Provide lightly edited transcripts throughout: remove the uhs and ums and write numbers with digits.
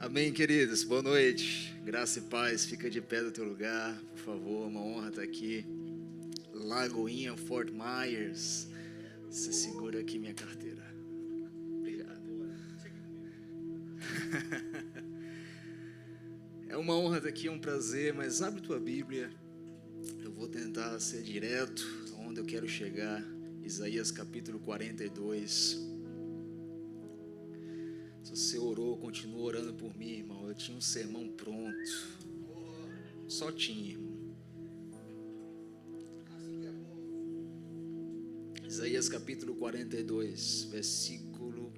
Amém, queridos. Boa noite. Graça e paz. Fica de pé do teu lugar, por favor. Uma honra estar aqui. Lagoinha, Fort Myers. Você segura aqui minha carteira. Obrigado. É uma honra estar aqui, é um prazer, mas abre tua Bíblia. Eu vou tentar ser direto onde eu quero chegar. Isaías capítulo 42. Se você orou, continua orando por mim, irmão. Eu tinha um sermão pronto. Só tinha, irmão. Isaías capítulo 42, versículo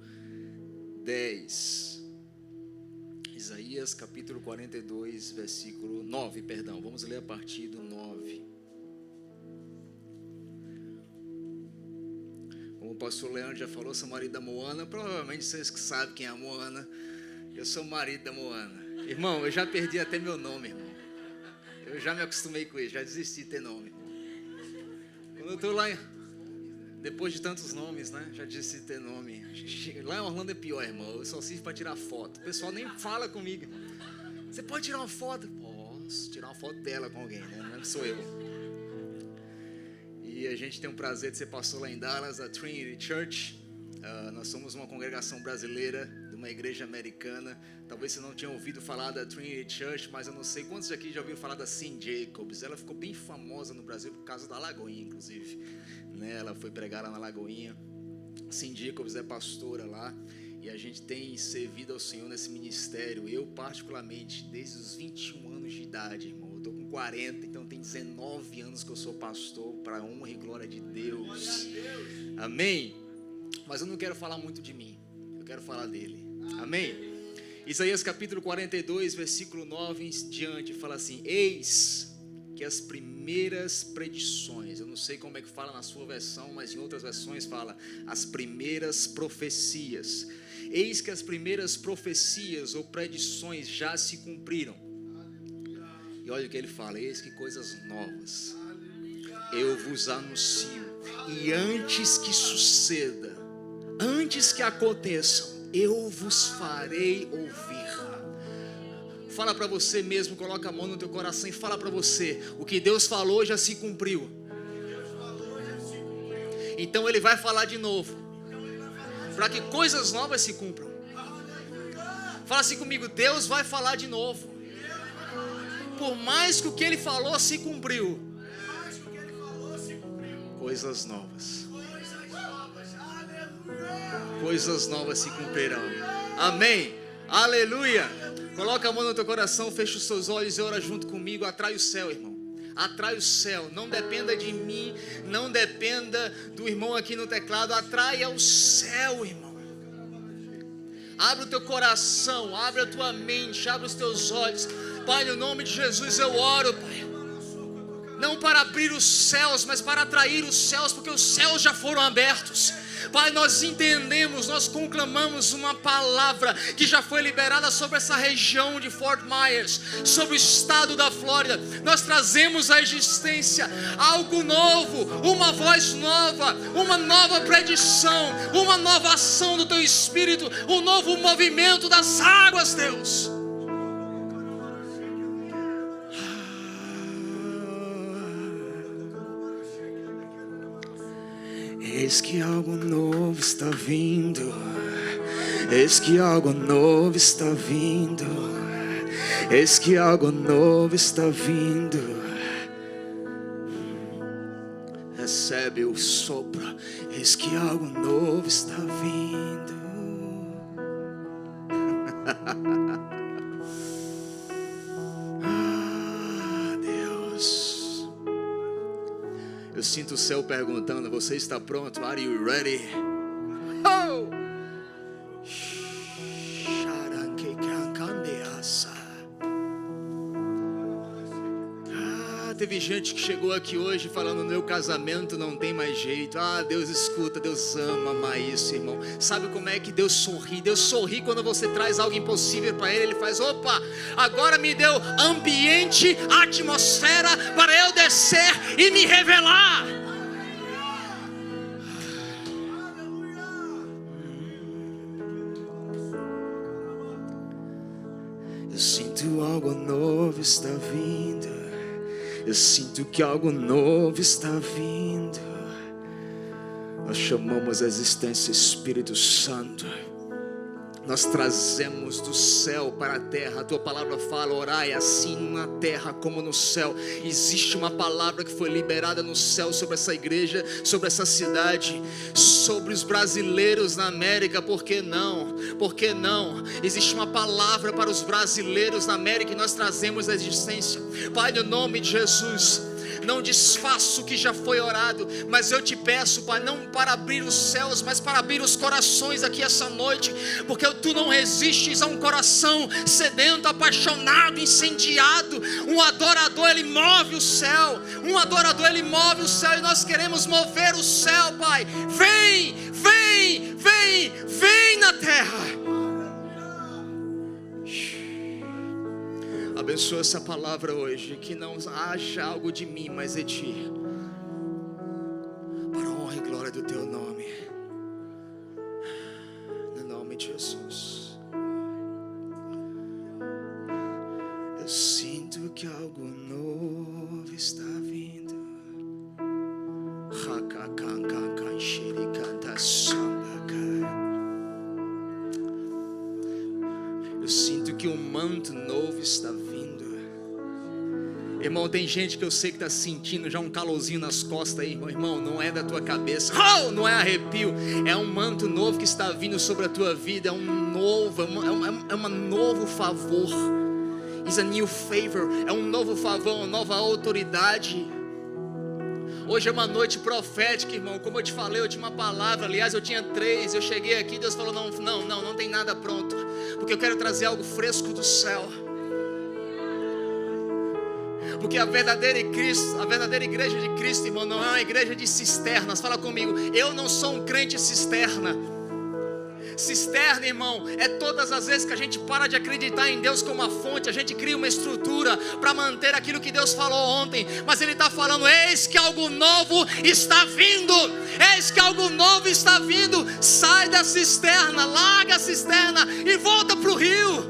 10. Isaías capítulo 42, versículo 9, perdão. Vamos ler a partir do 9. Como o pastor Leandro já falou, sou marido da Moana. Provavelmente vocês que sabem quem é a Moana. Eu sou marido da Moana. Irmão, eu já perdi até meu nome, irmão. Eu já me acostumei com isso, já desisti de ter nome, irmão. Quando eu estou lá, depois de tantos nomes, né? Já desisti de ter nome. Lá em Orlando é pior, irmão. Eu só sirvo para tirar foto. O pessoal nem fala comigo, irmão. Você pode tirar uma foto? Posso tirar uma foto dela com alguém, né? Não sou eu. E a gente tem o prazer de ser pastor lá em Dallas, a Trinity Church. Nós somos uma congregação brasileira de uma igreja americana. Talvez você não tenha ouvido falar da Trinity Church, mas eu não sei quantos aqui já ouviram falar da St. Jacobs. Ela ficou bem famosa no Brasil por causa da Lagoinha, inclusive. Né? Ela foi pregar lá na Lagoinha. St. Jacobs é pastora lá. E a gente tem servido ao Senhor nesse ministério. Eu, particularmente, desde os 21 anos de idade, irmão. Eu estou com 40, então tem 19 anos que eu sou pastor, para a honra e glória de Deus. Amém? Mas eu não quero falar muito de mim. Eu quero falar dele. Amém? Isaías capítulo 42, versículo 9 em diante, fala assim: eis que as primeiras predições, eu não sei como é que fala na sua versão, mas em outras versões fala as primeiras profecias. Eis que as primeiras profecias ou predições já se cumpriram. E olha o que ele fala: eis que coisas novas eu vos anuncio, e antes que suceda, antes que aconteçam, eu vos farei ouvir. Fala para você mesmo, coloca a mão no teu coração e fala para você: o que Deus falou já se cumpriu. Então Ele vai falar de novo, para que coisas novas se cumpram. Fala assim comigo: Deus vai falar de novo. Por mais que o que Ele falou se cumpriu, coisas novas. Coisas novas se cumprirão. Amém. Aleluia. Coloca a mão no teu coração, fecha os seus olhos e ora junto comigo. Atrai o céu, irmão. Atrai o céu. Não dependa de mim, não dependa do irmão aqui no teclado. Atraia o céu, irmão. Abre o teu coração, abre a tua mente, abre os teus olhos. Pai, no nome de Jesus eu oro, Pai. Não para abrir os céus, mas para atrair os céus, porque os céus já foram abertos. Pai, nós entendemos, nós conclamamos uma palavra que já foi liberada sobre essa região de Fort Myers, sobre o estado da Flórida. Nós trazemos à existência algo novo, uma voz nova, uma nova predição, uma nova ação do Teu Espírito, um novo movimento das águas, Deus. Eis que algo novo está vindo. Eis que algo novo está vindo. Eis que algo novo está vindo. Recebe o sopro. Eis que algo novo está vindo. Eu sinto o céu perguntando: você está pronto? Are you ready? Oh! Teve gente que chegou aqui hoje falando: meu casamento não tem mais jeito. Deus escuta, Deus ama amar isso, irmão. Sabe como é que Deus sorri? Deus sorri quando você traz algo impossível para Ele. Ele faz: opa, agora me deu ambiente, atmosfera para eu descer e me revelar. Eu sinto algo novo está vindo. Eu sinto que algo novo está vindo. Nós chamamos a existência Espírito Santo. Nós trazemos do céu para a terra. A tua palavra fala: orai assim na terra como no céu. Existe uma palavra que foi liberada no céu sobre essa igreja, sobre essa cidade, sobre os brasileiros na América. Por que não? Por que não? Existe uma palavra para os brasileiros na América e nós trazemos a existência. Pai, no nome de Jesus, não desfaço o que já foi orado, mas eu te peço, Pai, não para abrir os céus, mas para abrir os corações aqui essa noite, porque tu não resistes a um coração sedento, apaixonado, incendiado. Um adorador, ele move o céu. Um adorador, ele move o céu, e nós queremos mover o céu, Pai. Vem, vem, vem, vem na terra. Abençoa essa palavra hoje, que não haja algo de mim, mas de ti, para a honra e glória do teu nome, no nome de Jesus. Eu sinto que algo novo está vindo. Eu sinto que um manto novo está vindo. Irmão, tem gente que eu sei que está sentindo já um calorzinho nas costas aí. Irmão, não é da tua cabeça, não é arrepio. É um manto novo que está vindo sobre a tua vida. É um novo favor. It's a new favor. É um novo favor, uma nova autoridade. Hoje é uma noite profética, irmão. Como eu te falei, eu tinha uma palavra. Aliás, eu tinha 3. Eu cheguei aqui, Deus falou: não tem nada pronto, porque eu quero trazer algo fresco do céu. Porque a verdadeira igreja de Cristo, irmão, não é uma igreja de cisternas. Fala comigo: eu não sou um crente cisterna. Cisterna, irmão, é todas as vezes que a gente para de acreditar em Deus como a fonte. A gente cria uma estrutura para manter aquilo que Deus falou ontem. Mas Ele está falando: eis que algo novo está vindo. Eis que algo novo está vindo. Sai da cisterna, larga a cisterna e volta para o rio.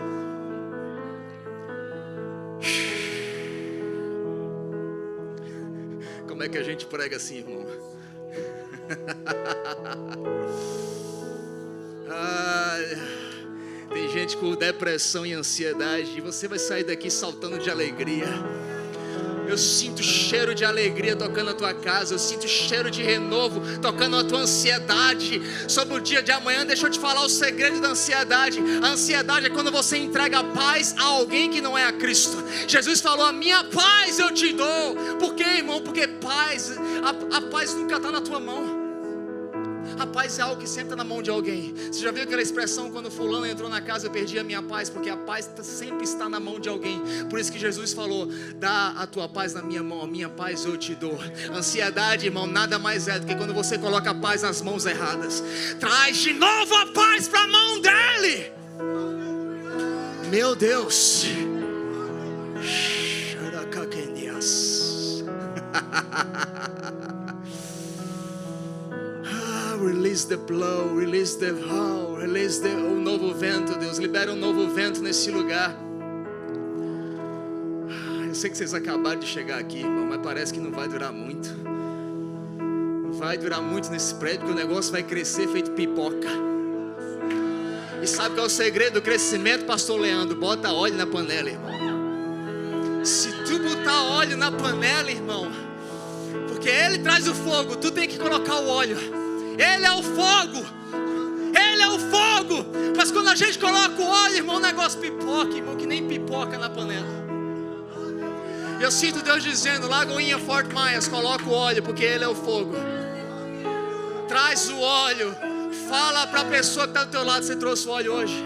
Como é que a gente prega assim, irmão? Tem gente com depressão e ansiedade, e você vai sair daqui saltando de alegria. Eu sinto cheiro de alegria tocando a tua casa. Eu sinto cheiro de renovo tocando a tua ansiedade sobre o dia de amanhã. Deixa eu te falar o segredo da ansiedade. A ansiedade é quando você entrega a paz a alguém que não é a Cristo. Jesus falou: a minha paz eu te dou. Por quê, irmão? Porque a paz nunca está na tua mão. A paz é algo que sempre está na mão de alguém. Você já viu aquela expressão: quando fulano entrou na casa eu perdi a minha paz? Porque a paz sempre está na mão de alguém. Por isso que Jesus falou: dá a tua paz na minha mão, a minha paz eu te dou. Ansiedade, irmão, nada mais é do que quando você coloca a paz nas mãos erradas. Traz de novo a paz para a mão dele. Meu Deus. Release the blow, release the how, release o novo vento, Deus. Libera um novo vento nesse lugar. Eu sei que vocês acabaram de chegar aqui, irmão, mas parece que não vai durar muito. Não vai durar muito nesse prédio, porque o negócio vai crescer feito pipoca. E sabe qual é o segredo do crescimento, pastor Leandro? Bota óleo na panela, irmão. Se tu botar óleo na panela, irmão, porque ele traz o fogo, tu tem que colocar o óleo. Ele é o fogo. Ele é o fogo. Mas quando a gente coloca o óleo, irmão, o negócio pipoca, irmão, que nem pipoca na panela. Eu sinto Deus dizendo: Lagoinha Fort Myers, coloca o óleo, porque Ele é o fogo. Traz o óleo. Fala para a pessoa que está do teu lado: você trouxe o óleo hoje?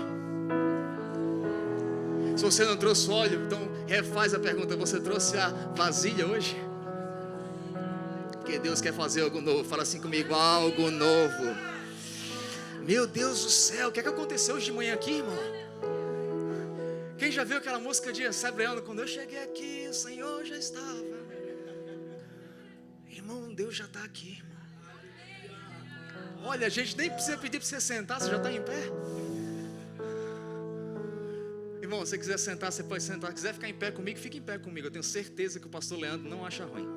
Se você não trouxe o óleo, então refaz a pergunta: você trouxe a vasilha hoje? Porque Deus quer fazer algo novo. Fala assim comigo: algo novo. Meu Deus do céu, o que é que aconteceu hoje de manhã aqui, irmão? Quem já viu aquela música de Sabriano? Quando eu cheguei aqui, o Senhor já estava. Irmão, Deus já está aqui, irmão. Olha, a gente nem precisa pedir para você sentar, você já está em pé. Irmão, se você quiser sentar, você pode sentar. Se quiser ficar em pé comigo, fique em pé comigo. Eu tenho certeza que o pastor Leandro não acha ruim.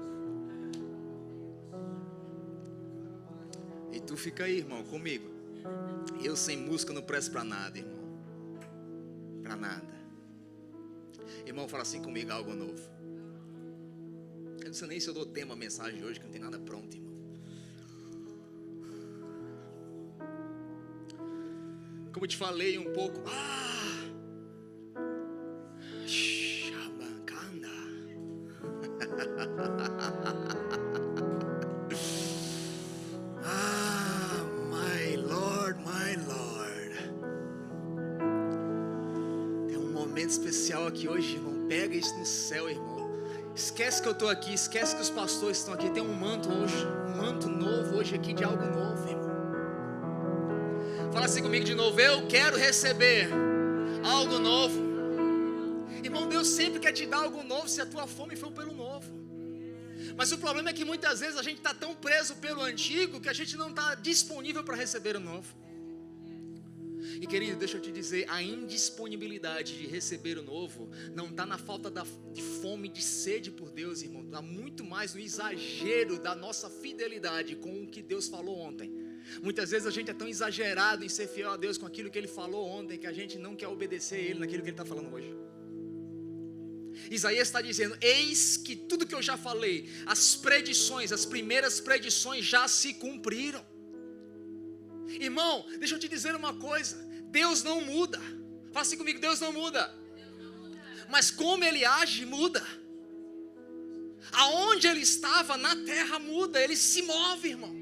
E tu fica aí, irmão, comigo. Eu sem música não presto para nada, irmão. Para nada. Irmão, fala assim comigo, algo novo. Eu não sei nem se eu dou tema a mensagem hoje, que não tem nada pronto, irmão. Como eu te falei um pouco. Shabancanda. My Lord, my Lord. Tem um momento especial aqui hoje, irmão. Pega isso no céu, irmão. Esquece que eu estou aqui, esquece que os pastores estão aqui. Tem um manto hoje, um manto novo hoje aqui, de algo novo, irmão. Fala assim comigo de novo. Eu quero receber algo novo. Irmão, Deus sempre quer te dar algo novo se a tua fome for pelo novo. Mas o problema é que muitas vezes a gente está tão preso pelo antigo que a gente não está disponível para receber o novo. E querido, deixa eu te dizer, a indisponibilidade de receber o novo não está na falta de fome, de sede por Deus, irmão. Está muito mais no exagero da nossa fidelidade com o que Deus falou ontem. Muitas vezes a gente é tão exagerado em ser fiel a Deus com aquilo que Ele falou ontem, que a gente não quer obedecer a Ele naquilo que Ele está falando hoje. Isaías está dizendo, eis que tudo que eu já falei, as predições, as primeiras predições já se cumpriram. Irmão, deixa eu te dizer uma coisa, Deus não muda. Fala assim comigo, Deus não muda. Mas como Ele age, muda. Aonde Ele estava na terra muda, Ele se move, irmão.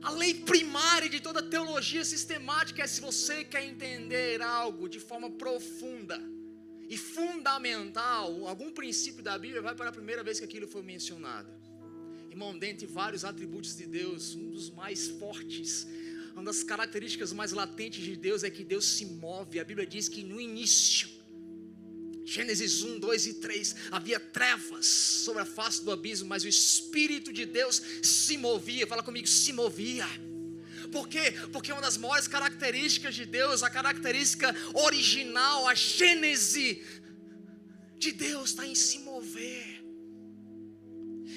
A lei primária de toda teologia sistemática é: se você quer entender algo de forma profunda e fundamental, algum princípio da Bíblia, vai para a primeira vez que aquilo foi mencionado. Irmão, dentre vários atributos de Deus, um dos mais fortes, uma das características mais latentes de Deus é que Deus se move. A Bíblia diz que no início, Gênesis 1, 2 e 3, havia trevas sobre a face do abismo, mas o Espírito de Deus se movia. Fala comigo, se movia. Por quê? Porque uma das maiores características de Deus, a característica original, a gênese de Deus está em se mover.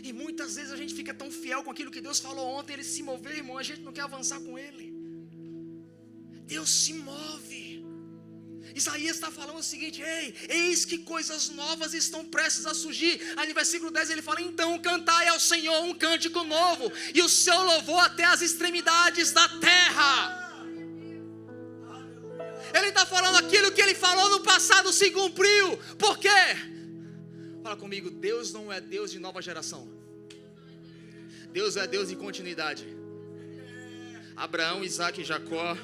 E muitas vezes a gente fica tão fiel com aquilo que Deus falou ontem, Ele se mover, irmão, a gente não quer avançar com Ele. Deus se move. Isaías está falando o seguinte: ei, eis que coisas novas estão prestes a surgir. Aí no versículo 10 ele fala: então cantai ao Senhor um cântico novo, e o seu louvor até as extremidades da terra. Ele está falando aquilo que Ele falou no passado se cumpriu. Por quê? Fala comigo, Deus não é Deus de nova geração. Deus é Deus de continuidade. Abraão, Isaac e Jacó.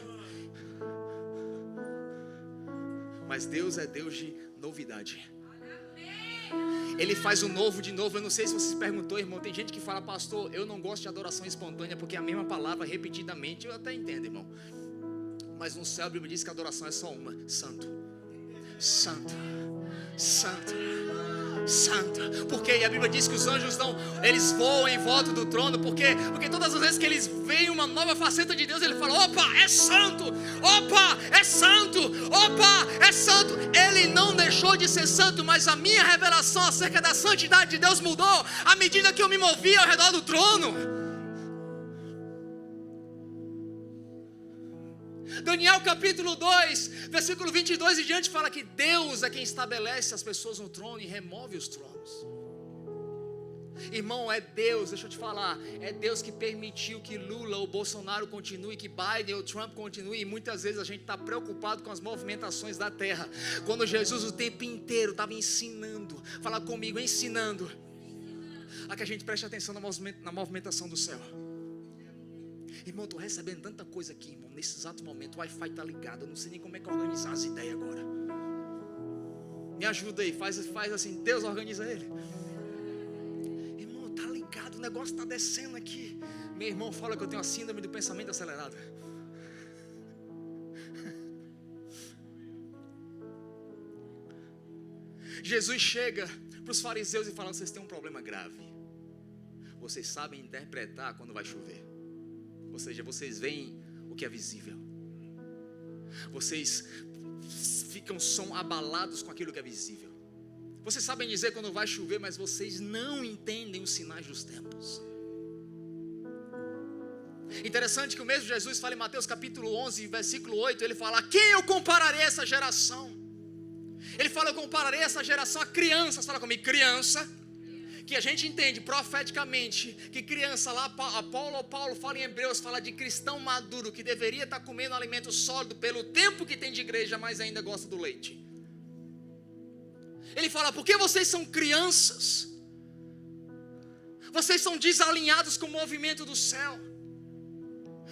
Mas Deus é Deus de novidade. Ele faz o novo de novo. Eu não sei se você se perguntou, irmão. Tem gente que fala: pastor, eu não gosto de adoração espontânea, porque é a mesma palavra repetidamente. Eu até entendo, irmão. Mas no céu a Bíblia diz que a adoração é só uma: santo, santo, santo, santo. Porque a Bíblia diz que os anjos eles voam em volta do trono. Por quê? Porque todas as vezes que eles veem uma nova faceta de Deus, ele fala: opa, é santo, opa, é santo, opa, é santo. Ele não deixou de ser santo, mas a minha revelação acerca da santidade de Deus mudou à medida que eu me movia ao redor do trono. Daniel capítulo 2, versículo 22 e diante, fala que Deus é quem estabelece as pessoas no trono e remove os tronos. Irmão, é Deus, deixa eu te falar, é Deus que permitiu que Lula ou Bolsonaro continue, que Biden ou Trump continue. E muitas vezes a gente está preocupado com as movimentações da terra, quando Jesus o tempo inteiro estava ensinando, fala comigo, ensinando a que a gente preste atenção na movimentação do céu. Irmão, estou recebendo tanta coisa aqui, irmão, nesse exato momento. O Wi-Fi está ligado, eu não sei nem como é que organizar as ideias agora. Me ajuda aí, faz assim, Deus organiza ele. Irmão, está ligado, o negócio está descendo aqui. Meu irmão fala que eu tenho a síndrome do pensamento acelerado. Jesus chega para os fariseus e fala: vocês têm um problema grave. Vocês sabem interpretar quando vai chover. Ou seja, vocês veem o que é visível. Vocês são abalados com aquilo que é visível. Vocês sabem dizer quando vai chover, mas vocês não entendem os sinais dos tempos. Interessante que o mesmo Jesus fala em Mateus capítulo 11, versículo 8, ele fala: a quem eu compararei essa geração? Ele fala: eu compararei essa geração a crianças. Fala comigo, criança. Que a gente entende profeticamente que criança lá, Paulo fala em Hebreus, fala de cristão maduro que deveria estar comendo alimento sólido pelo tempo que tem de igreja, mas ainda gosta do leite. Ele fala: porque vocês são crianças, vocês são desalinhados com o movimento do céu.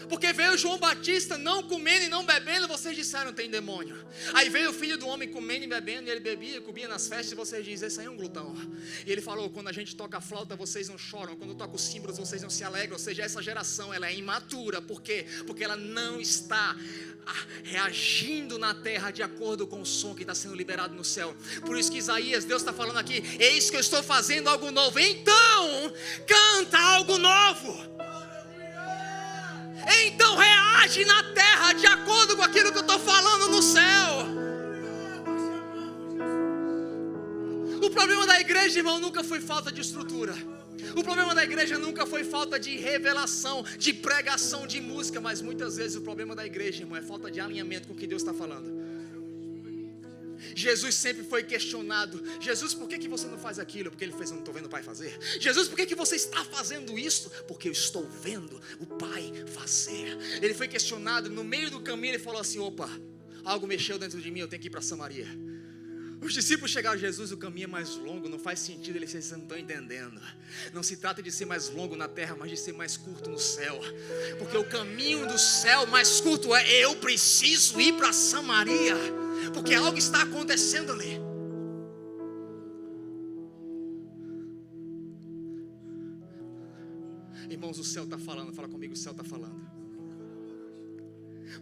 Porque veio João Batista não comendo e não bebendo, vocês disseram: tem demônio. Aí veio o Filho do Homem comendo e bebendo, e ele bebia e comia nas festas, e vocês dizem: esse aí é um glutão. E ele falou: quando a gente toca a flauta, vocês não choram, quando eu toco os símbolos, vocês não se alegram. Ou seja, essa geração, ela é imatura. Por quê? Porque ela não está reagindo na terra de acordo com o som que está sendo liberado no céu. Por isso que Isaías, Deus está falando aqui: eis que eu estou fazendo algo novo. Então, canta algo novo. Então reage na terra de acordo com aquilo que eu estou falando no céu. O problema da igreja, irmão, nunca foi falta de estrutura. O problema da igreja nunca foi falta de revelação, de pregação, de música. Mas muitas vezes o problema da igreja, irmão, é falta de alinhamento com o que Deus está falando. Jesus sempre foi questionado: Jesus, por que você não faz aquilo? Porque ele fez: eu não estou vendo o Pai fazer. Jesus, por que você está fazendo isso? Porque eu estou vendo o Pai fazer. Ele foi questionado, no meio do caminho ele falou assim: opa, algo mexeu dentro de mim, eu tenho que ir para Samaria. Os discípulos chegaram a Jesus: o caminho é mais longo, não faz sentido. Ele disse: vocês não estão entendendo. Não se trata de ser mais longo na terra, mas de ser mais curto no céu. Porque o caminho do céu mais curto é: eu preciso ir para Samaria, porque algo está acontecendo ali. Irmãos, o céu está falando. Fala comigo, o céu está falando.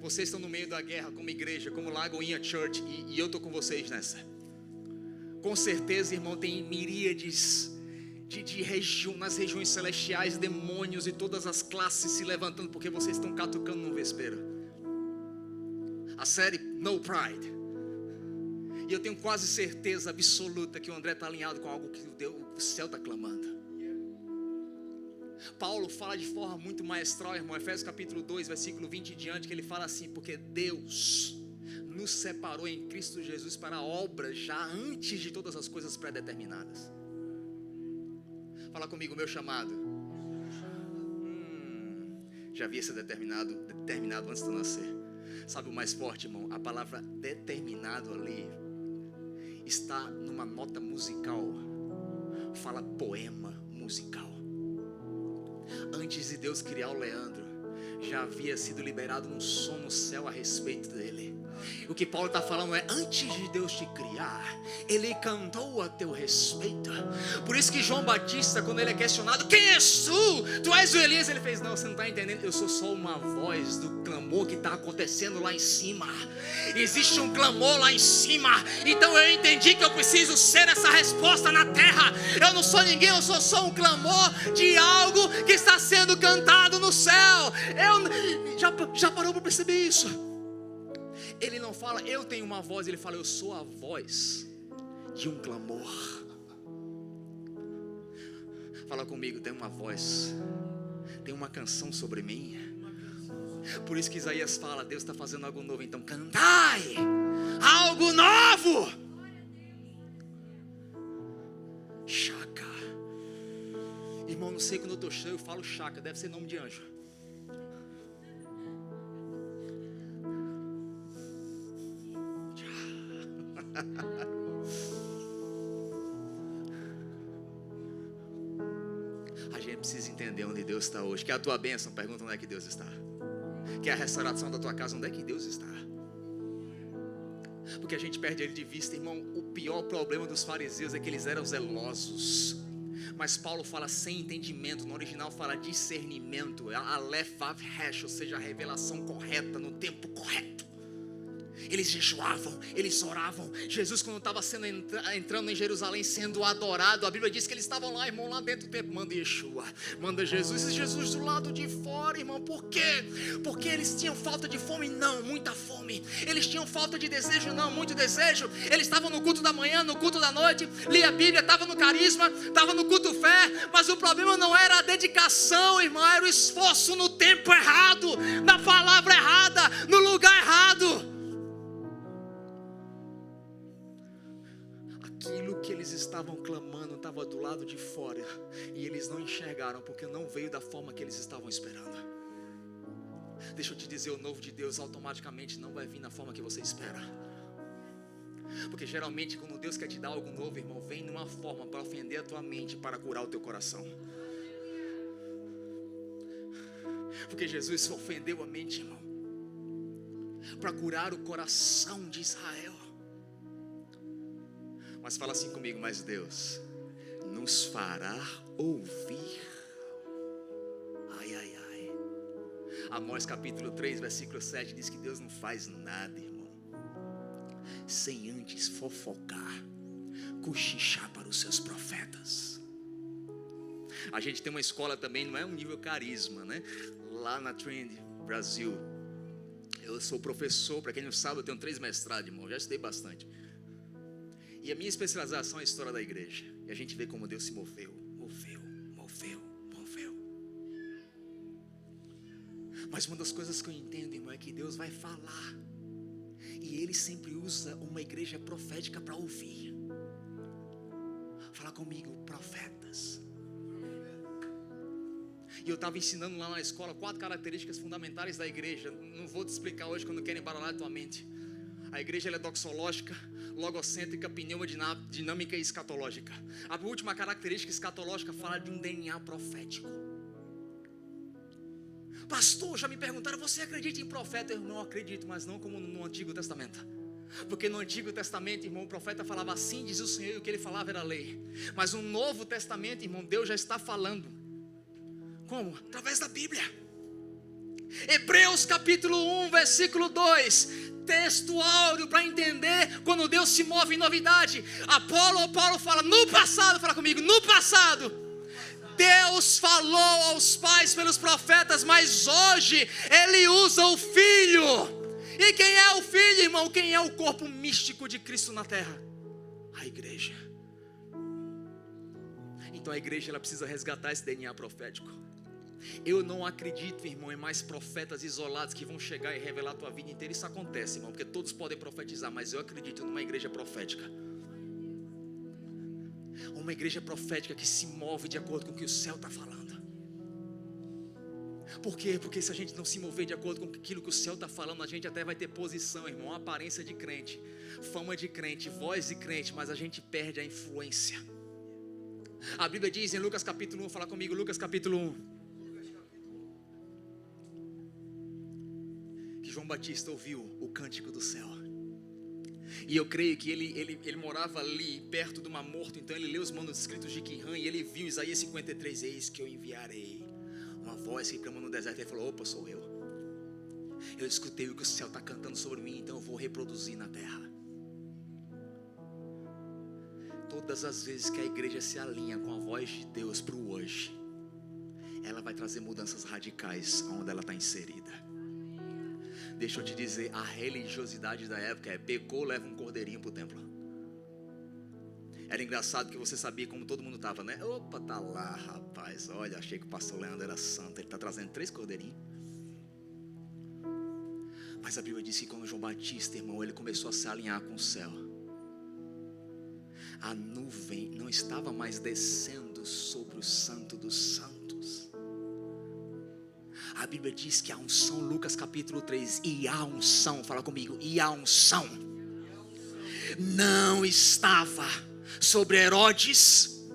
Vocês estão no meio da guerra como igreja, como Lagoinha Church, e eu estou com vocês nessa. Com certeza, irmão, tem miríades nas regiões celestiais, demônios e todas as classes se levantando, porque vocês estão catucando no vespeiro. A série No Pride. E eu tenho quase certeza absoluta que o André está alinhado com algo que o céu está clamando. Paulo fala de forma muito maestral, irmão, Efésios capítulo 2, versículo 20 em diante, que ele fala assim: porque Deus nos separou em Cristo Jesus para obras já antes de todas as coisas pré-determinadas. Fala comigo, meu chamado. Já havia sido determinado antes de eu nascer. Sabe o mais forte, irmão? A palavra determinado ali está numa nota musical. Fala poema musical. Antes de Deus criar o Leandro, já havia sido liberado um som no céu a respeito dele. O que Paulo está falando é: antes de Deus te criar, Ele cantou a teu respeito. Por isso que João Batista, quando ele é questionado: quem és tu? Tu és o Elias? Ele fez: não, você não está entendendo, eu sou só uma voz do clamor que está acontecendo lá em cima. Existe um clamor lá em cima. Então eu entendi que eu preciso ser essa resposta na terra. Eu não sou ninguém, eu sou só um clamor de algo que está sendo cantado no céu. Já parou para perceber isso? Ele não fala: eu tenho uma voz. Ele fala: eu sou a voz de um clamor. Fala comigo, tem uma voz, tem uma canção sobre mim. Por isso que Isaías fala: Deus está fazendo algo novo. Então cantai algo novo. Chaca. Irmão, não sei, quando eu estou cheio eu falo chaca. Deve ser nome de anjo. A gente precisa entender onde Deus está hoje. Quer a tua bênção? Pergunta onde é que Deus está. Quer a restauração da tua casa? Onde é que Deus está? Porque a gente perde ele de vista, irmão. O pior problema dos fariseus é que eles eram zelosos. Mas Paulo fala sem entendimento. No original fala discernimento. Aleph Vav Resh, ou seja, a revelação correta no tempo correto. Eles jejuavam, eles oravam. Jesus, quando estava entrando em Jerusalém, sendo adorado, a Bíblia diz que eles estavam lá, irmão, lá dentro do templo. Manda Yeshua, manda Jesus. E Jesus do lado de fora, irmão. Por quê? Porque eles tinham falta de fome? Não, muita fome. Eles tinham falta de desejo? Não, muito desejo. Eles estavam no culto da manhã, no culto da noite, lia a Bíblia, estavam no carisma, estavam no culto fé. Mas o problema não era a dedicação, irmão, era o esforço no tempo errado, na palavra errada, no lugar errado. Aquilo que eles estavam clamando estava do lado de fora, e eles não enxergaram, porque não veio da forma que eles estavam esperando. Deixa eu te dizer, o novo de Deus automaticamente não vai vir na forma que você espera. Porque geralmente quando Deus quer te dar algo novo, irmão, vem numa forma para ofender a tua mente, para curar o teu coração. Porque Jesus ofendeu a mente, irmão, para curar o coração de Israel. Mas fala assim comigo, mas Deus nos fará ouvir. Ai, ai, ai. Amós capítulo 3, versículo 7 diz que Deus não faz nada, irmão, sem antes fofocar, cochichar para os seus profetas. A gente tem uma escola também, não é um nível carisma, né? Lá na Trinity, Brasil. Eu sou professor, para quem não sabe, eu tenho 3 mestrados, irmão, já estudei bastante. E a minha especialização é a história da igreja. E a gente vê como Deus se moveu. Mas uma das coisas que eu entendo, irmão, é que Deus vai falar. E Ele sempre usa uma igreja profética para ouvir. Fala comigo, profetas. E eu estava ensinando lá na escola 4 características fundamentais da igreja. Não vou te explicar hoje quando quero embaralhar a tua mente. A igreja ela é doxológica, logocêntrica, pneumodinâmica e escatológica. A última característica escatológica fala de um DNA profético. Pastor, já me perguntaram, você acredita em profeta? Eu não acredito, mas não como no Antigo Testamento. Porque no Antigo Testamento, irmão, o profeta falava assim, diz o Senhor, e o que ele falava era lei. Mas no Novo Testamento, irmão, Deus já está falando. Como? Através da Bíblia. Hebreus capítulo 1, versículo 2. Texto áureo para entender quando Deus se move em novidade. Paulo fala no passado, fala comigo, no passado Deus falou aos pais pelos profetas, mas hoje Ele usa o Filho. E quem é o Filho, irmão? Quem é o corpo místico de Cristo na terra? A igreja. Então a igreja ela precisa resgatar esse DNA profético. Eu não acredito, irmão, em mais profetas isolados que vão chegar e revelar a tua vida inteira. Isso acontece, irmão, porque todos podem profetizar, mas eu acredito numa igreja profética. Uma igreja profética que se move de acordo com o que o céu está falando. Por quê? Porque se a gente não se mover de acordo com aquilo que o céu está falando, a gente até vai ter posição, irmão, aparência de crente, fama de crente, voz de crente, mas a gente perde a influência. A Bíblia diz em Lucas capítulo 1, fala comigo, Lucas capítulo 1. João Batista ouviu o cântico do céu. E eu creio que ele morava ali perto do Mar Morto. Então ele leu os manuscritos de Quirã e ele viu Isaías 53. Eis que eu enviarei uma voz que clama no deserto. Ele falou, opa, sou eu. Eu escutei o que o céu está cantando sobre mim, então eu vou reproduzir na terra. Todas as vezes que a igreja se alinha com a voz de Deus para o hoje, ela vai trazer mudanças radicais onde ela está inserida. Deixa eu te dizer, a religiosidade da época é pecou, leva um cordeirinho para o templo. Era engraçado que você sabia como todo mundo estava, né? Opa, tá lá, rapaz. Olha, achei que o pastor Leandro era santo. Ele está trazendo 3 cordeirinhos. Mas a Bíblia diz que quando João Batista, irmão, ele começou a se alinhar com o céu, a nuvem não estava mais descendo sobre o santo dos santos. A Bíblia diz que a unção, Lucas capítulo 3, e a unção, fala comigo, e a unção não estava sobre Herodes,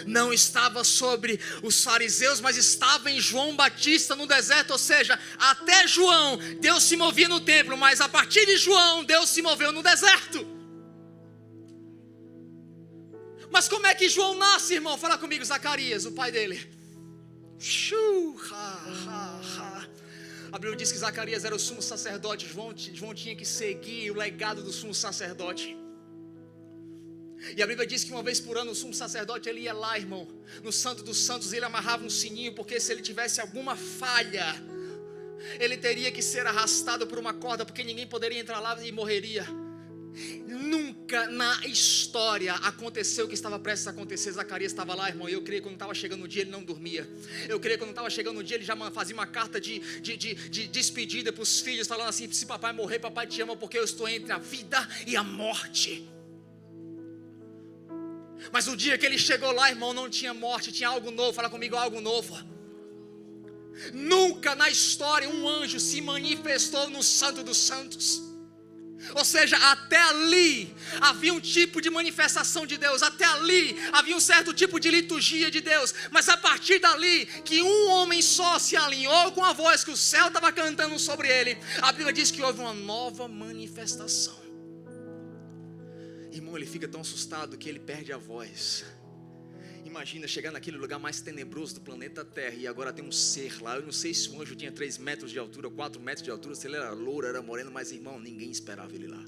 não estava sobre os fariseus, mas estava em João Batista no deserto. Ou seja, até João Deus se movia no templo, mas a partir de João Deus se moveu no deserto. Mas como é que João nasce, irmão? Fala comigo, Zacarias, o pai dele. A Bíblia diz que Zacarias era o sumo sacerdote. João tinha que seguir o legado do sumo sacerdote. E a Bíblia diz que uma vez por ano o sumo sacerdote ele ia lá, irmão, no Santo dos Santos, ele amarrava um sininho, porque se ele tivesse alguma falha, ele teria que ser arrastado por uma corda, porque ninguém poderia entrar lá e morreria. Nunca na história aconteceu o que estava prestes a acontecer. Zacarias estava lá, irmão, e eu creio que quando estava chegando o dia ele não dormia. Eu creio que quando estava chegando o dia ele já fazia uma carta de despedida para os filhos, falando assim: se papai morrer, papai te ama, porque eu estou entre a vida e a morte. Mas o dia que ele chegou lá, irmão, não tinha morte, tinha algo novo. Fala comigo, algo novo. Nunca na história um anjo se manifestou no Santo dos Santos. Ou seja, até ali havia um tipo de manifestação de Deus, até ali havia um certo tipo de liturgia de Deus. Mas a partir dali, que um homem só se alinhou com a voz que o céu estava cantando sobre ele, a Bíblia diz que houve uma nova manifestação. Irmão, ele fica tão assustado que ele perde a voz. Imagina chegar naquele lugar mais tenebroso do planeta Terra, e agora tem um ser lá. Eu não sei se o anjo tinha 3 metros de altura, 4 metros de altura, se ele era louro, era moreno, mas irmão, ninguém esperava ele lá.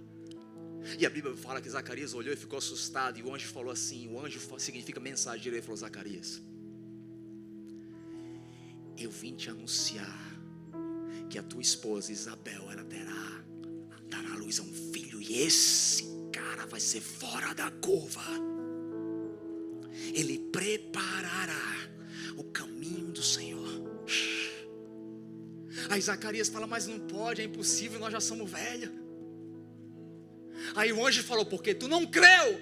E a Bíblia fala que Zacarias olhou e ficou assustado, e o anjo falou assim, o anjo significa mensageiro, ele falou: Zacarias, eu vim te anunciar que a tua esposa Isabel, ela dará à luz a um filho, e esse cara vai ser fora da curva. Ele preparará o caminho do Senhor. Aí Zacarias fala: mas não pode, é impossível, nós já somos velhos. Aí o anjo falou: porque tu não creu,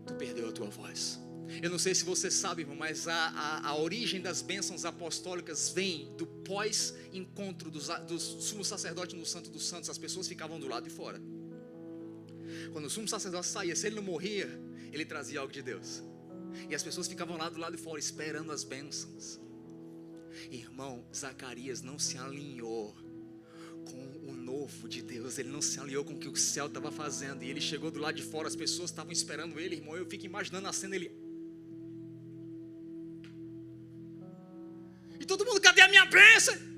tu perdeu a tua voz. Eu não sei se você sabe, irmão, mas a origem das bênçãos apostólicas vem do pós-encontro do sumo sacerdote no Santo dos Santos. As pessoas ficavam do lado de fora. Quando o sumo sacerdote saía, se ele não morria, ele trazia algo de Deus. E as pessoas ficavam lá do lado de fora esperando as bênçãos. Irmão, Zacarias não se alinhou com o novo de Deus. Ele não se alinhou com o que o céu estava fazendo. E ele chegou do lado de fora, as pessoas estavam esperando ele, irmão. Eu fico imaginando a cena, ele... E todo mundo: cadê a minha bênção?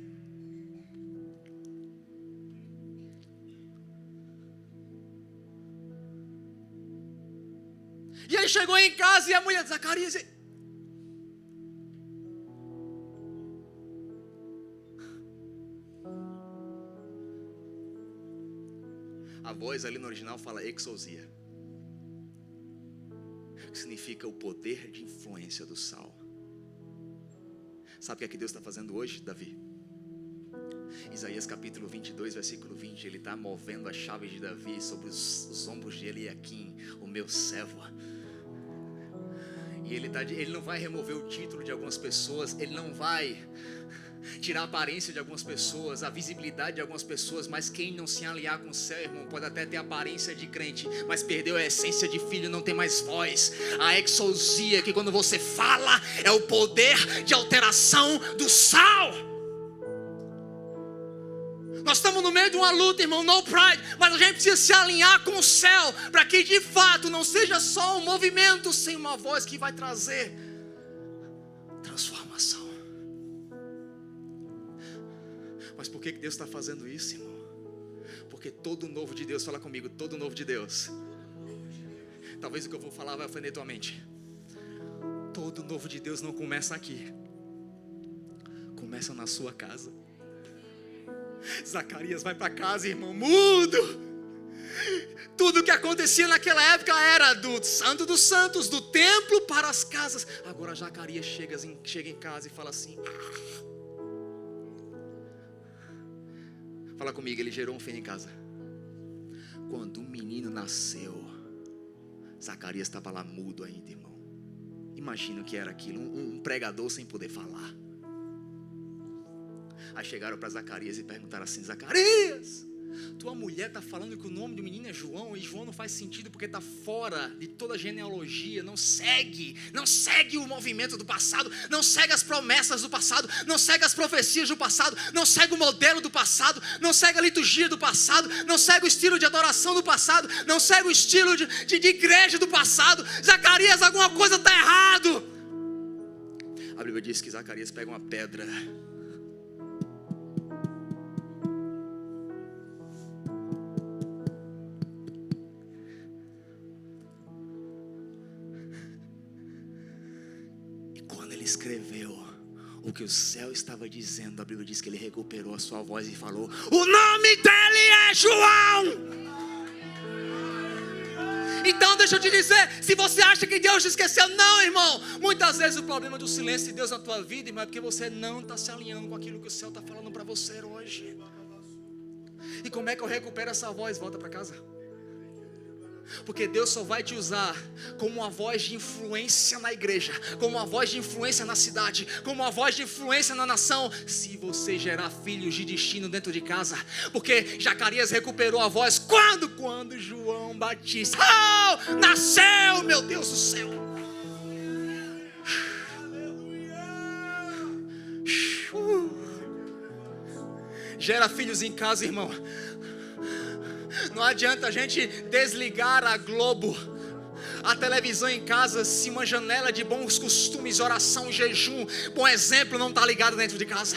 E ele chegou em casa e a mulher de Zacarias... A voz ali no original fala exousia, que significa o poder de influência do sal. Sabe o que é que Deus está fazendo hoje, Davi? Isaías capítulo 22, versículo 20, ele está movendo as chaves de Davi sobre os ombros de Eliaquim, o meu servo. E ele não vai remover o título de algumas pessoas, ele não vai tirar a aparência de algumas pessoas, a visibilidade de algumas pessoas, mas quem não se alinhar com o céu, irmão, pode até ter aparência de crente, mas perdeu a essência de filho, não tem mais voz. A exousia, que quando você fala, é o poder de alteração do sal. Nós estamos no meio de uma luta, irmão, no pride, mas a gente precisa se alinhar com o céu, para que de fato não seja só um movimento sem uma voz que vai trazer transformação. Mas por que Deus está fazendo isso, irmão? Porque todo novo de Deus, fala comigo, todo novo de Deus. Talvez o que eu vou falar vai ofender tua mente. Todo novo de Deus não começa aqui, começa na sua casa. Zacarias vai para casa, irmão, mudo. Tudo que acontecia naquela época era do Santo dos Santos, do templo para as casas. Agora Zacarias chega em casa e fala assim... Fala comigo, ele gerou um filho em casa. Quando o menino nasceu, Zacarias estava lá mudo ainda, irmão. Imagina o que era aquilo, um pregador sem poder falar. Aí chegaram para Zacarias e perguntaram assim: Zacarias, tua mulher está falando que o nome do menino é João, e João não faz sentido porque está fora de toda a genealogia, não segue o movimento do passado, não segue as promessas do passado, não segue as profecias do passado, não segue o modelo do passado, não segue a liturgia do passado, não segue o estilo de adoração do passado, não segue o estilo de igreja do passado. Zacarias, alguma coisa está errado. A Bíblia diz que Zacarias pega uma pedra E quando ele escreveu o que o céu estava dizendo, a Bíblia diz que ele recuperou a sua voz e falou: o nome dele é João. Então deixa eu te dizer, se você acha que Deus te esqueceu, não, irmão. Muitas vezes o problema do silêncio de Deus na tua vida, irmão, é porque você não está se alinhando com aquilo que o céu está falando para você hoje. E como é que eu recupero essa voz? Volta para casa. Porque Deus só vai te usar como uma voz de influência na igreja, como uma voz de influência na cidade, como uma voz de influência na nação, se você gerar filhos de destino dentro de casa. Porque Zacarias recuperou a voz quando João Batista nasceu, meu Deus do céu. Gera filhos em casa, irmão. Não adianta a gente desligar a Globo, a televisão em casa, se uma janela de bons costumes, oração, jejum, bom exemplo não está ligado dentro de casa.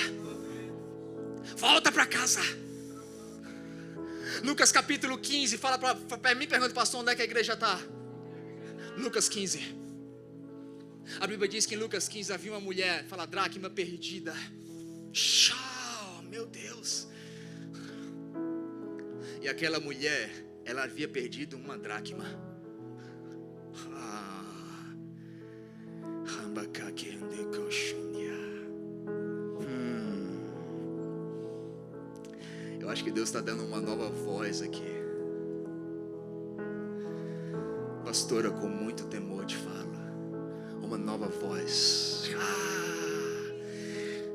Volta para casa. Lucas capítulo 15, fala para mim, pergunta, pastor, onde é que a igreja está? Lucas 15. A Bíblia diz que em Lucas 15 havia uma mulher, fala, dracma perdida. Meu Deus. E aquela mulher, ela havia perdido uma dracma. Eu acho que Deus está dando uma nova voz aqui. Pastora, com muito temor te fala. Uma nova voz.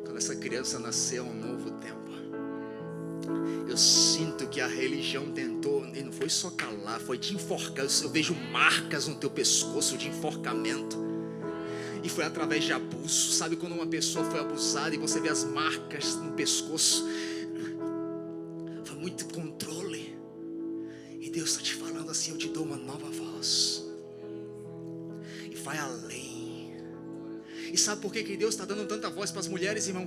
Quando essa criança nasceu, um novo tempo. Eu sinto que a religião tentou, e não foi só calar, foi te enforcar. Eu vejo marcas no teu pescoço de enforcamento. E foi através de abuso. Sabe quando uma pessoa foi abusada e você vê as marcas no pescoço? Foi muito controle. E Deus está te falando assim, eu te dou uma nova voz. E vai além. E sabe por que Deus está dando tanta voz para as mulheres, irmão?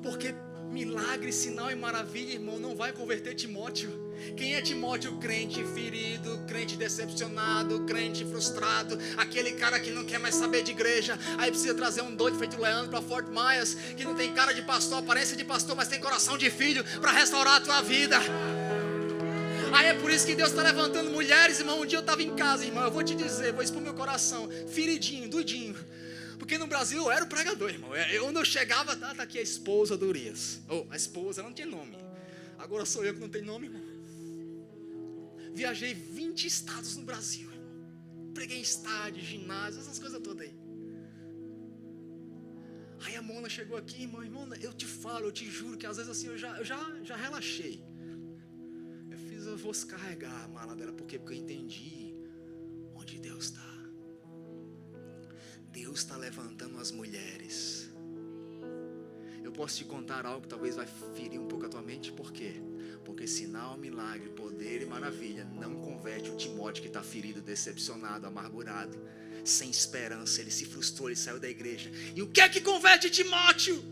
Porque milagre, sinal e maravilha, irmão, não vai converter Timóteo. Quem é Timóteo? Crente ferido, crente decepcionado, crente frustrado, aquele cara que não quer mais saber de igreja. Aí precisa trazer um doido feito Leandro para Fort Myers, que não tem cara de pastor, aparência de pastor, mas tem coração de filho, para restaurar a tua vida. Aí é por isso que Deus está levantando mulheres, irmão. Um dia eu estava em casa, irmão, eu vou te dizer, vou expor meu coração, feridinho, doidinho. Porque no Brasil eu era o pregador, irmão. Quando eu chegava, tá aqui a esposa do Urias. A esposa não tinha nome. Agora sou eu que não tenho nome, irmão. Viajei 20 estados no Brasil, irmão. Preguei em estádio, ginásio, essas coisas todas aí. Aí a Mona chegou aqui, irmão, eu te falo, eu te juro que às vezes assim eu já relaxei. Eu vou carregar a mala dela, porque eu entendi onde Deus está. Deus está levantando as mulheres. Eu posso te contar algo que talvez vai ferir um pouco a tua mente. Por quê? Porque sinal, milagre, poder e maravilha não converte o Timóteo que está ferido, decepcionado, amargurado, sem esperança. Ele se frustrou, ele saiu da igreja. E o que é que converte Timóteo?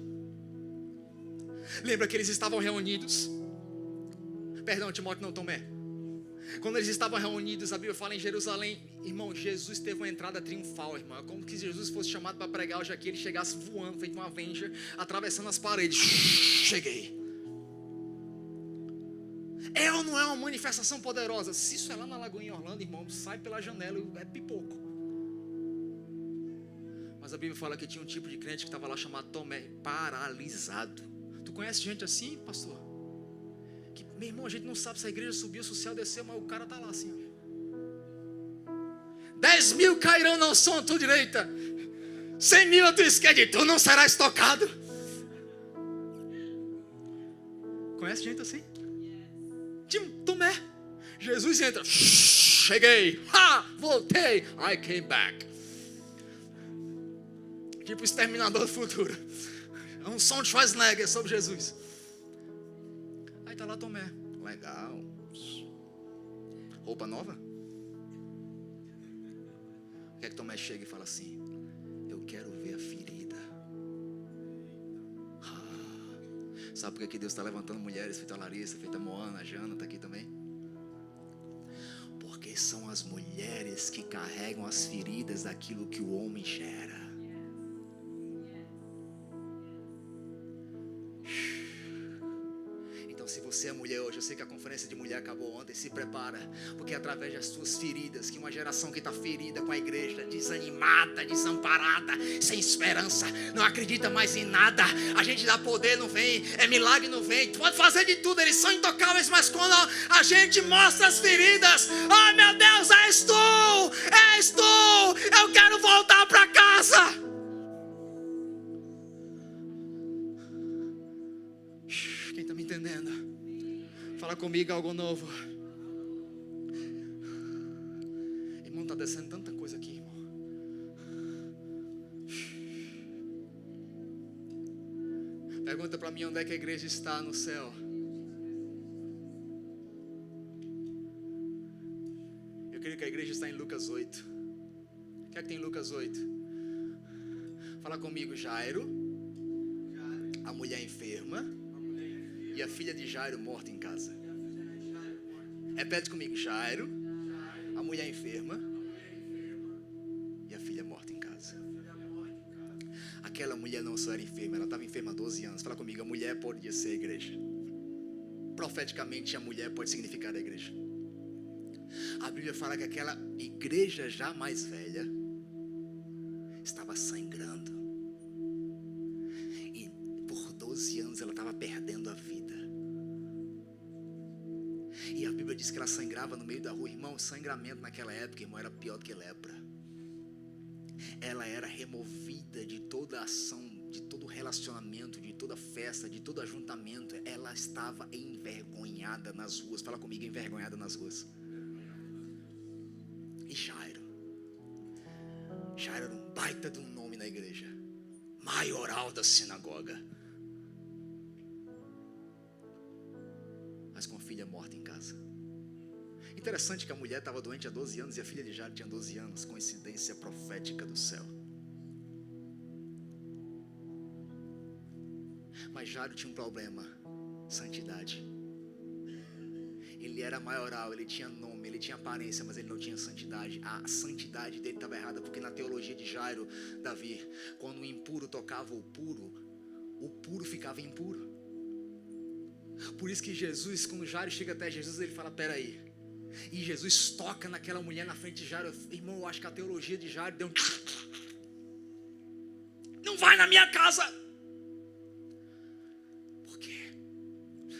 Lembra que eles estavam reunidos? Perdão, Timóteo não, Tomé. Quando eles estavam reunidos, a Bíblia fala em Jerusalém. Irmão, Jesus teve uma entrada triunfal, irmão. É como que Jesus fosse chamado para pregar hoje aqui, ele chegasse voando, feito um Avenger, atravessando as paredes. Cheguei. É ou não é uma manifestação poderosa? Se isso é lá na Lagoinha em Orlando, irmão, sai pela janela, é pipoco. Mas a Bíblia fala que tinha um tipo de crente que estava lá chamado Tomé, paralisado. Tu conhece gente assim, pastor? Que, meu irmão, a gente não sabe se a igreja subiu, se o céu desceu, mas o cara está lá assim. 10.000 cairão na sua tua direita, 100.000 à tua esquerda, e tu não serás tocado. Conhece gente assim? Tomé. Jesus entra. Cheguei. Voltei. I came back. Tipo exterminador do futuro. É um som de Schwarzenegger sobre Jesus. Aí tá lá Tomé. Legal. Roupa nova? O que é que Tomé chega e fala assim? Eu quero ver a ferida. Sabe por que Deus está levantando mulheres, feita a Larissa, feita a Moana, a Jana está aqui também? Porque são as mulheres que carregam as feridas daquilo que o homem gera. Se você é mulher hoje, eu sei que a conferência de mulher acabou ontem, se prepara, porque é através das suas feridas, que uma geração que está ferida com a igreja, desanimada, desamparada, sem esperança, não acredita mais em nada, a gente dá poder, não vem, é milagre, não vem, pode fazer de tudo, eles são intocáveis, mas quando a gente mostra as feridas, oh meu Deus, és tu, eu quero voltar para casa. Quem está me entendendo? Fala comigo algo novo. Irmão, está descendo tanta coisa aqui, irmão. Pergunta para mim onde é que a igreja está no céu. Eu creio que a igreja está em Lucas 8. O que é que tem em Lucas 8? Fala comigo, Jairo, a mulher enferma e a filha de Jairo morta em casa. Repete comigo, Jairo, a mulher enferma e a filha morta em casa. Aquela mulher não só era enferma, ela estava enferma há 12 anos. Fala comigo, a mulher pode ser a igreja. Profeticamente, a mulher pode significar a igreja. A Bíblia fala que aquela igreja já mais velha estava sangrando. E por 12 anos ela estava perdendo a vida. E a Bíblia diz que ela sangrava no meio da rua. Irmão, sangramento naquela época, irmão, era pior do que lepra. Ela era removida de toda ação, de todo relacionamento, de toda festa, de todo ajuntamento. Ela estava envergonhada nas ruas. Fala comigo, envergonhada nas ruas. E Jairo era um baita de um nome na igreja, maioral da sinagoga, mas com a filha morta em casa. Interessante que a mulher estava doente há 12 anos e a filha de Jairo tinha 12 anos. Coincidência profética do céu. Mas Jairo tinha um problema: santidade. Ele era maioral, ele tinha nome, ele tinha aparência, mas ele não tinha santidade. A santidade dele estava errada, porque na teologia de Jairo, Davi, quando o impuro tocava o puro ficava impuro. Por isso que Jesus, quando Jairo chega até Jesus, ele fala, peraí. E Jesus toca naquela mulher na frente de Jairo. Irmão, eu acho que a teologia de Jairo deu um... Não vai na minha casa. Por quê?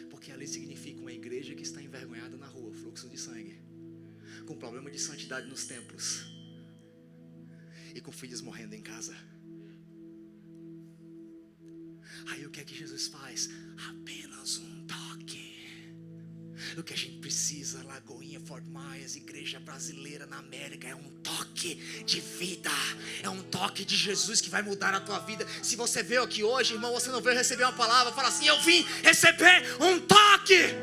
Porque ali significa uma igreja que está envergonhada na rua, fluxo de sangue, com problema de santidade nos templos e com filhos morrendo em casa. Aí o que é que Jesus faz? Apenas um toque. O que a gente precisa, Lagoinha, Fort Myers, igreja brasileira na América, é um toque de vida, é um toque de Jesus que vai mudar a tua vida. Se você veio aqui hoje, irmão, você não veio receber uma palavra, fala assim, eu vim receber um toque.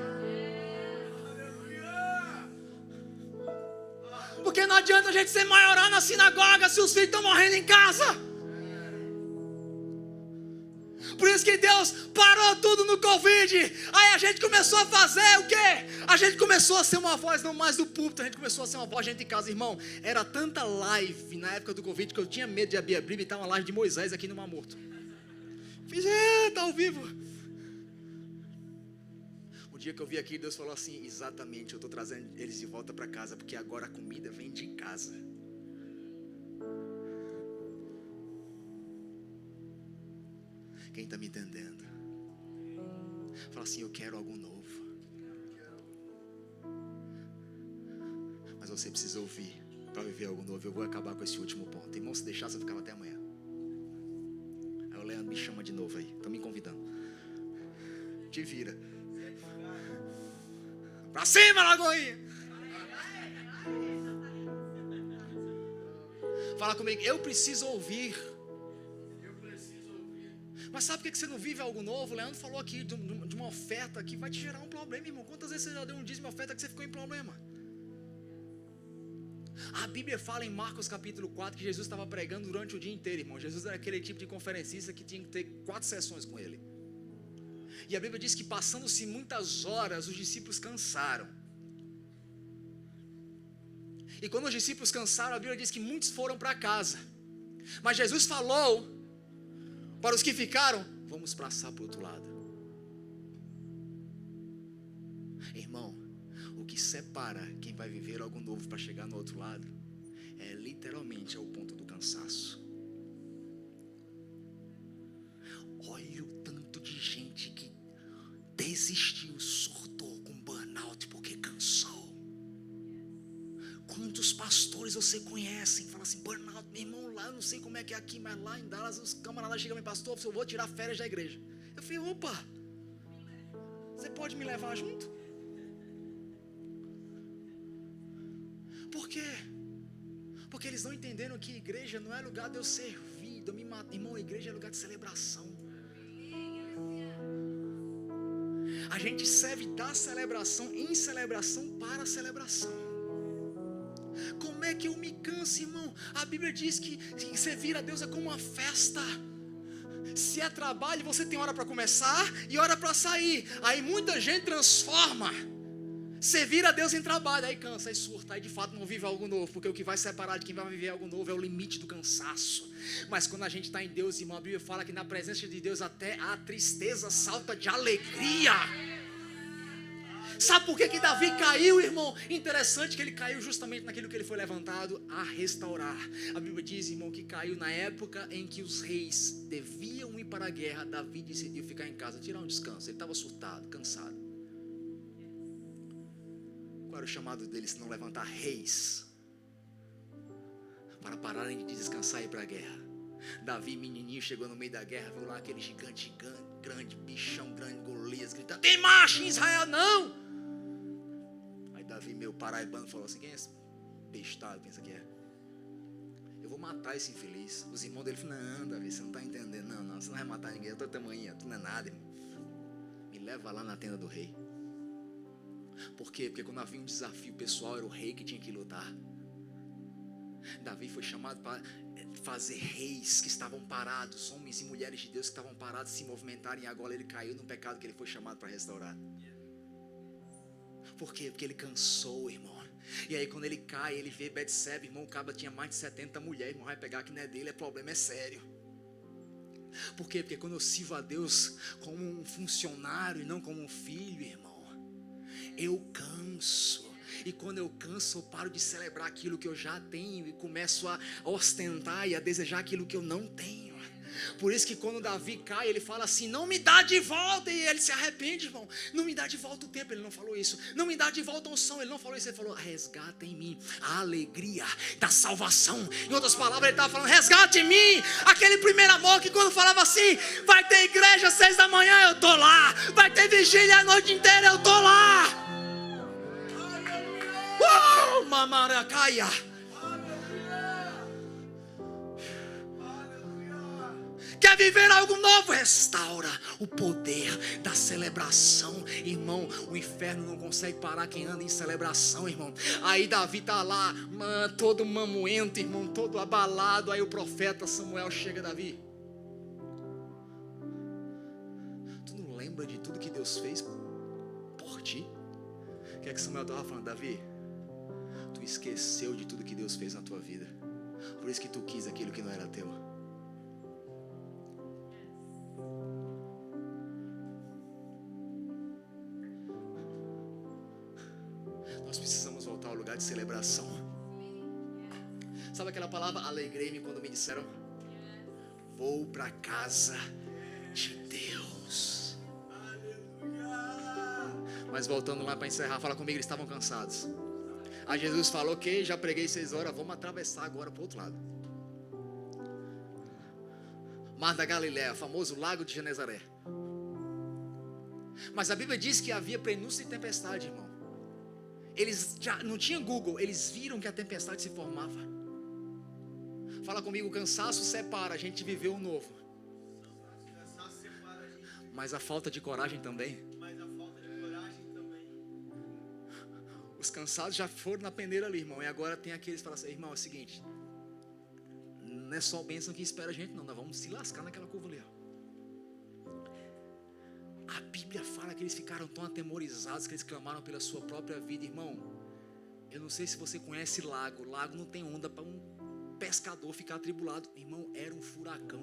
Porque não adianta a gente ser maioral na sinagoga se os filhos estão morrendo em casa. Por isso que Deus parou tudo no Covid. Aí a gente começou a fazer o quê? A gente começou a ser uma voz não mais do púlpito, a gente começou a ser uma voz de gente em casa. Irmão, era tanta live na época do Covid que eu tinha medo de abrir a Bíblia e estar uma live de Moisés aqui no Mar Morto. Fiz, tá ao vivo. O dia que eu vi aqui, Deus falou assim, exatamente, eu estou trazendo eles de volta para casa, porque agora a comida vem de casa. Quem está me entendendo? Fala assim, eu quero algo novo. Mas você precisa ouvir para viver algo novo. Eu vou acabar com esse último ponto. Irmão, se deixasse eu ficava até amanhã. Aí o Leandro me chama de novo aí. Estão me convidando. Te vira. Pra cima, Lagoinha. Fala comigo, eu preciso ouvir. Mas sabe por que você não vive algo novo? O Leandro falou aqui de uma oferta que vai te gerar um problema, irmão. Quantas vezes você já deu um dízimo de oferta que você ficou em problema? A Bíblia fala em Marcos capítulo 4 que Jesus estava pregando durante o dia inteiro, irmão. Jesus era aquele tipo de conferencista que tinha que ter 4 sessões com ele. E a Bíblia diz que passando-se muitas horas, os discípulos cansaram. E quando os discípulos cansaram, a Bíblia diz que muitos foram para casa. Mas Jesus falou para os que ficaram: vamos passar para o outro lado. Irmão, o que separa quem vai viver algo novo para chegar no outro lado é literalmente o ponto do cansaço. Olha o tanto de gente que desistiu, surtou com burnout porque cansou. Quantos pastores você conhece? Fala assim: burnout, meu irmão, lá eu não sei como é que é aqui, mas lá em Dallas os camaradas chegam e me pastor, eu vou tirar férias da igreja. Eu falei: opa, você pode me levar junto? Por quê? Porque eles não entenderam que igreja não é lugar de eu servir, de eu me matar. Irmão, a igreja é lugar de celebração. A gente serve da celebração em celebração para a celebração. Como é que eu me canso, irmão? A Bíblia diz que servir a Deus é como uma festa. Se é trabalho, você tem hora para começar e hora para sair. Aí muita gente transforma servir a Deus em trabalho, aí cansa, aí surta, aí de fato não vive algo novo, porque o que vai separar de quem vai viver algo novo é o limite do cansaço. Mas quando a gente está em Deus, irmão, a Bíblia fala que na presença de Deus até a tristeza salta de alegria. Sabe por que Davi caiu, irmão? Interessante que ele caiu justamente naquilo que ele foi levantado a restaurar. A Bíblia diz, irmão, que caiu na época em que os reis deviam ir para a guerra. Davi decidiu ficar em casa, tirar um descanso. Ele estava surtado, cansado. Qual era o chamado dele se não levantar reis para pararem de descansar e ir para a guerra? Davi, menininho, chegou no meio da guerra, viu lá aquele gigante grande, bichão grande, Golias, gritando: tem macho em Israel não? Aí Davi, meu paraibano, falou assim: quem é esse bestado, pensa que é? Eu vou matar esse infeliz. Os irmãos dele falaram: não, Davi, você não está entendendo. Não, você não vai matar ninguém, eu estou tamanho, tu não é nada, irmão. Me leva lá na tenda do rei. Por quê? Porque quando havia um desafio pessoal, era o rei que tinha que lutar. Davi foi chamado para fazer reis que estavam parados, homens e mulheres de Deus que estavam parados, se movimentarem, e agora ele caiu no pecado que ele foi chamado para restaurar. Por quê? Porque ele cansou, irmão. E aí quando ele cai, ele vê Betseba, irmão, o cabra tinha mais de 70 mulheres, irmão, vai pegar que não é dele, o problema é sério. Por quê? Porque quando eu sirvo a Deus como um funcionário e não como um filho, irmão, eu canso. E quando eu canso, eu paro de celebrar aquilo que eu já tenho e começo a ostentar e a desejar aquilo que eu não tenho. Por isso que quando Davi cai, ele fala assim: não me dá de volta. E ele se arrepende, irmão. Não me dá de volta o tempo. Ele não falou isso. Não me dá de volta a unção. Ele não falou isso. Ele falou: resgata em mim a alegria da salvação. Em outras palavras, ele estava falando: resgate em mim aquele primeiro amor que quando falava assim: vai ter igreja às 6 da manhã, eu tô lá. Vai ter vigília a noite inteira, eu tô lá. Mamaracaia. Quer viver algo novo? Restaura o poder da celebração, irmão. O inferno não consegue parar quem anda em celebração, irmão. Aí Davi tá lá, todo mamuento, irmão, todo abalado. Aí o profeta Samuel chega: Davi, tu não lembra de tudo que Deus fez por ti? O que é que Samuel estava falando? Davi, tu esqueceu de tudo que Deus fez na tua vida. Por isso que tu quis aquilo que não era teu. Nós precisamos voltar ao lugar de celebração. Sabe aquela palavra alegrei-me quando me disseram: vou para casa de Deus. Mas voltando lá para encerrar, fala comigo, eles estavam cansados. Aí Jesus falou: ok, já preguei 6 horas, vamos atravessar agora para o outro lado. Mar da Galileia, famoso lago de Genezaré. Mas a Bíblia diz que havia prenúncio de tempestade, irmão. Eles já não tinham Google, eles viram que a tempestade se formava. Fala comigo, o cansaço separa a gente de viver o novo. Mas a falta de coragem também. Os cansados já foram na peneira ali, irmão. E agora tem aqueles que falam assim: irmão, é o seguinte, não é só bênção que espera a gente, não. Nós vamos se lascar naquela curva ali, ó. A Bíblia fala que eles ficaram tão atemorizados que eles clamaram pela sua própria vida. Irmão, eu não sei se você conhece lago. Lago não tem onda para um pescador ficar atribulado. Irmão, era um furacão.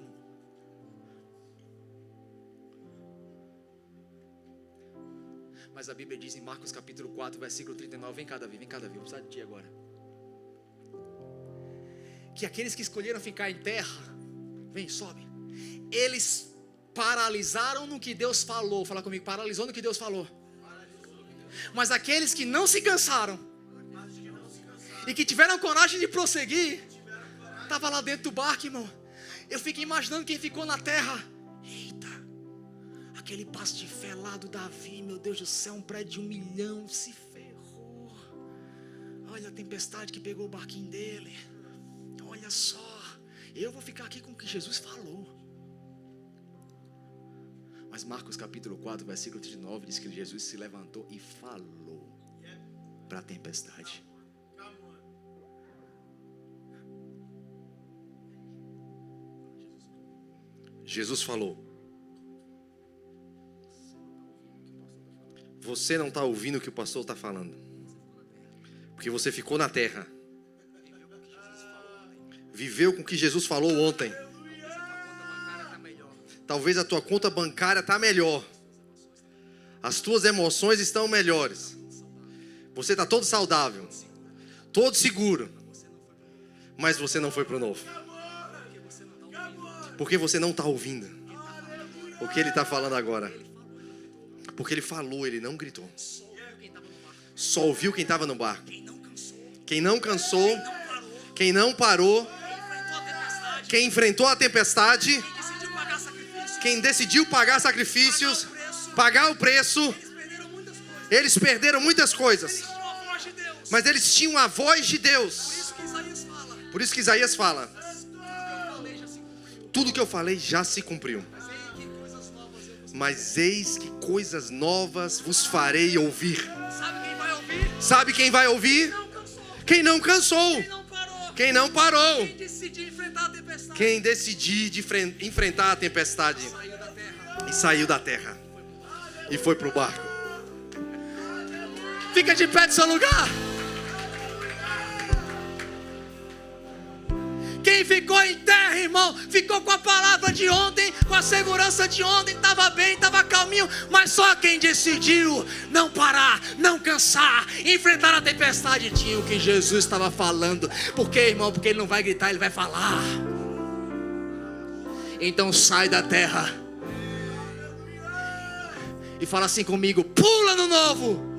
Mas a Bíblia diz em Marcos capítulo 4, versículo 39, vem cá Davi, vou precisar de ti agora. Que aqueles que escolheram ficar em terra, vem, sobe, eles paralisaram no que Deus falou. Fala comigo, paralisou no que Deus falou. Mas aqueles que não se cansaram e que tiveram coragem de prosseguir, estava lá dentro do barco, irmão. Eu fico imaginando quem ficou na terra. Eita, aquele passo de fé lá do Davi, meu Deus do céu, um prédio de 1 milhão, se ferrou. Olha a tempestade que pegou o barquinho dele. Olha só, eu vou ficar aqui com o que Jesus falou. Mas Marcos capítulo 4, versículo 39 diz que Jesus se levantou e falou para a tempestade. Jesus falou. Você não está ouvindo o que o pastor está falando, porque você ficou na terra, viveu com o que Jesus falou ontem. Talvez a tua conta bancária está melhor, as tuas emoções estão melhores, você está todo saudável, todo seguro, mas você não foi para o novo, porque você não está ouvindo o que ele está falando agora. Porque ele falou, ele não gritou. Só ouviu quem estava no barco. Quem não cansou, quem não parou, quem enfrentou a tempestade, quem decidiu pagar sacrifícios, pagar o preço. Eles perderam muitas coisas, mas eles tinham a voz de Deus. Por isso que Isaías fala: tudo que eu falei já se cumpriu, mas eis que coisas novas vos farei ouvir. Sabe quem vai ouvir? Quem não cansou, quem não parou, quem decidiu enfrentar a tempestade e saiu da terra e foi para o barco. Fica de pé no seu lugar. Quem ficou em terra, irmão, ficou com a palavra de ontem, com a segurança de ontem, estava bem, estava calminho. Mas só quem decidiu não parar, não cansar, enfrentar a tempestade, tinha o que Jesus estava falando. Por quê, irmão? Porque ele não vai gritar, ele vai falar. Então sai da terra e fala assim comigo: pula no novo.